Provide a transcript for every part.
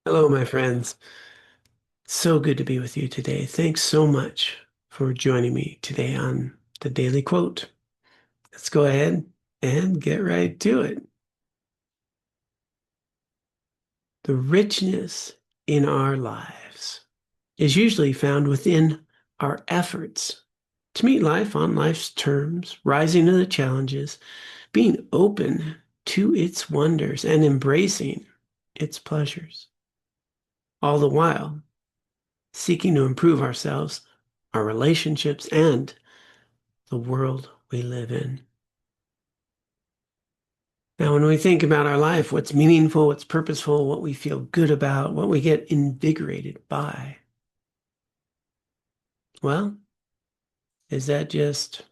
Hello, my friends. So good to be with you today. Thanks so much for joining me today on the Daily Quote. Let's go ahead and get right to it. The richness in our lives is usually found within our efforts to meet life on life's terms, rising to the challenges, being open to its wonders, and embracing its pleasures, all the while seeking to improve ourselves, our relationships, and the world we live in. Now, when we think about our life, what's meaningful, what's purposeful, what we feel good about, what we get invigorated by, well, is that just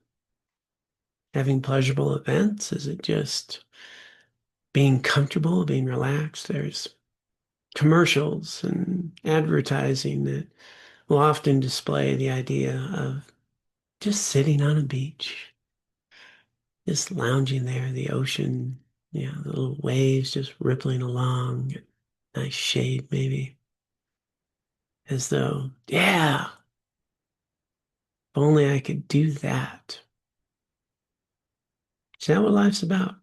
having pleasurable events? Is it just being comfortable, being relaxed? There's commercials and advertising that will often display the idea of just sitting on a beach, just lounging there, the ocean, the little waves just rippling along, nice shade maybe, as though, yeah, if only I could do that. Is that what life's about?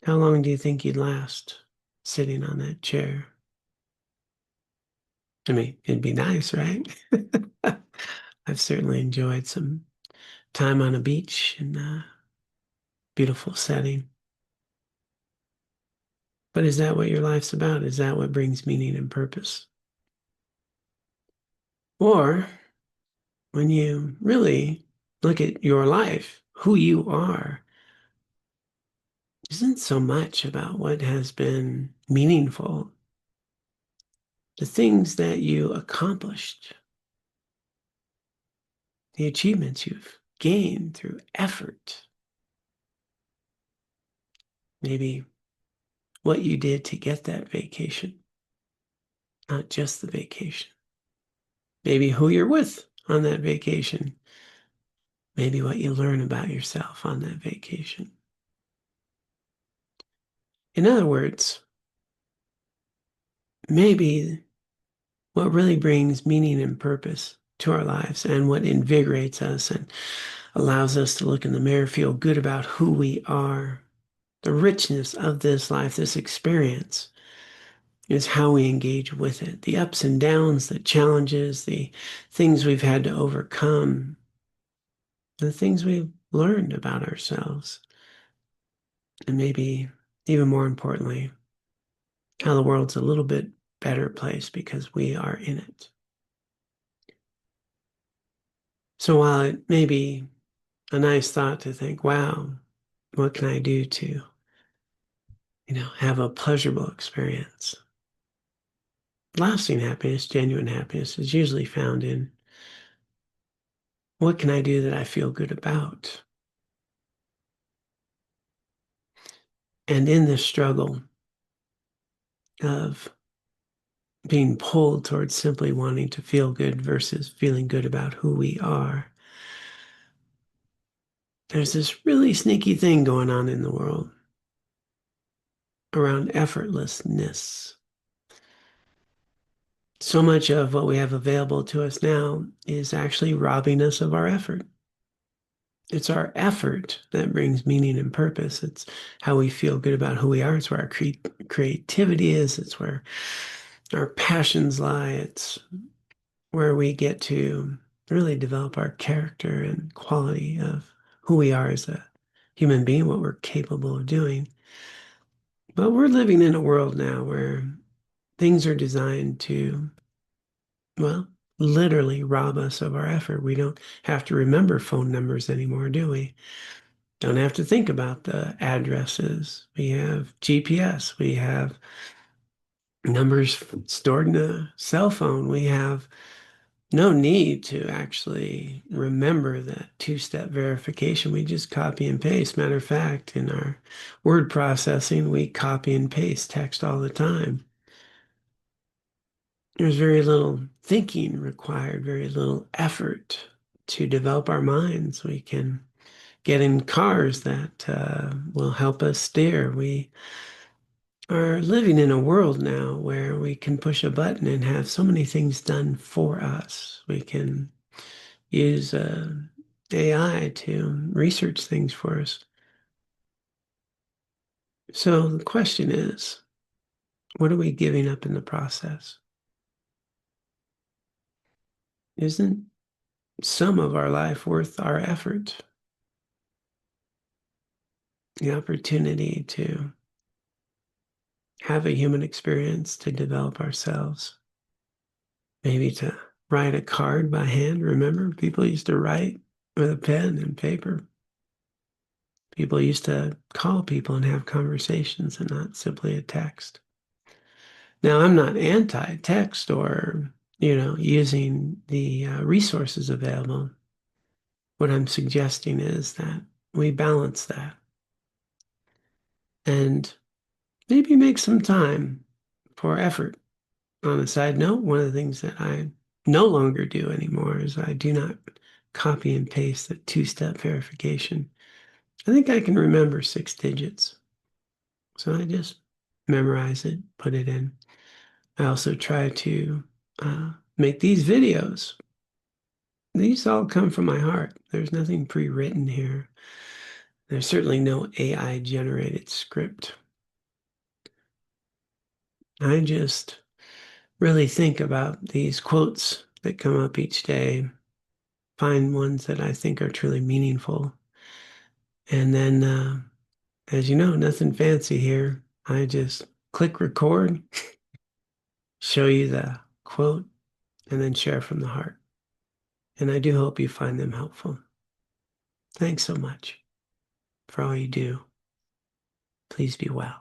How long do you think you'd last sitting on that chair? I mean, it'd be nice, right? I've certainly enjoyed some time on a beach in a beautiful setting. But is that what your life's about? Is that what brings meaning and purpose? Or when you really look at your life, who you are, isn't so much about what has been meaningful, the things that you accomplished, the achievements you've gained through effort, maybe what you did to get that vacation, not just the vacation, maybe who you're with on that vacation, maybe what you learn about yourself on that vacation. In other words, maybe what really brings meaning and purpose to our lives and what invigorates us and allows us to look in the mirror, feel good about who we are. The richness of this life, this experience, is how we engage with it. The ups and downs, the challenges, the things we've had to overcome, the things we've learned about ourselves, and maybe even more importantly, how the world's a little bit better place because we are in it. So while it may be a nice thought to think, wow, what can I do to, have a pleasurable experience? Lasting happiness, genuine happiness is usually found in what can I do that I feel good about? And in this struggle of being pulled towards simply wanting to feel good versus feeling good about who we are, there's this really sneaky thing going on in the world around effortlessness. So much of what we have available to us now is actually robbing us of our effort. It's our effort that brings meaning and purpose. It's how we feel good about who we are. It's where our creativity is. It's where our passions lie. It's where we get to really develop our character and quality of who we are as a human being, what we're capable of doing. But we're living in a world now where things are designed to, well, literally rob us of our effort. We don't have to remember phone numbers anymore, do we? Don't have to think about the addresses. We have GPS. We have numbers stored in a cell phone. We have no need to actually remember that two-step verification. We just copy and paste. Matter of fact, in our word processing, we copy and paste text all the time. There's very little thinking required, very little effort to develop our minds. We can get in cars that will help us steer. We are living in a world now where we can push a button and have so many things done for us. We can use AI to research things for us. So the question is, what are we giving up in the process? Isn't some of our life worth our effort? The opportunity to have a human experience, to develop ourselves, maybe to write a card by hand. Remember, people used to write with a pen and paper. People used to call people and have conversations and not simply a text. Now, I'm not anti-text or, using the resources available. What I'm suggesting is that we balance that and maybe make some time for effort. On a side note, one of the things that I no longer do anymore is I do not copy and paste the two-step verification. I think I can remember 6 digits. So I just memorize it, put it in. I also try to make these videos. These all come from my heart. There's nothing pre-written here. There's certainly no AI generated script. I just really think about these quotes that come up each day, find ones that I think are truly meaningful. And then, as you know, nothing fancy here. I just click record, show you the quote, and then share from the heart. And I do hope you find them helpful. Thanks so much for all you do. Please be well.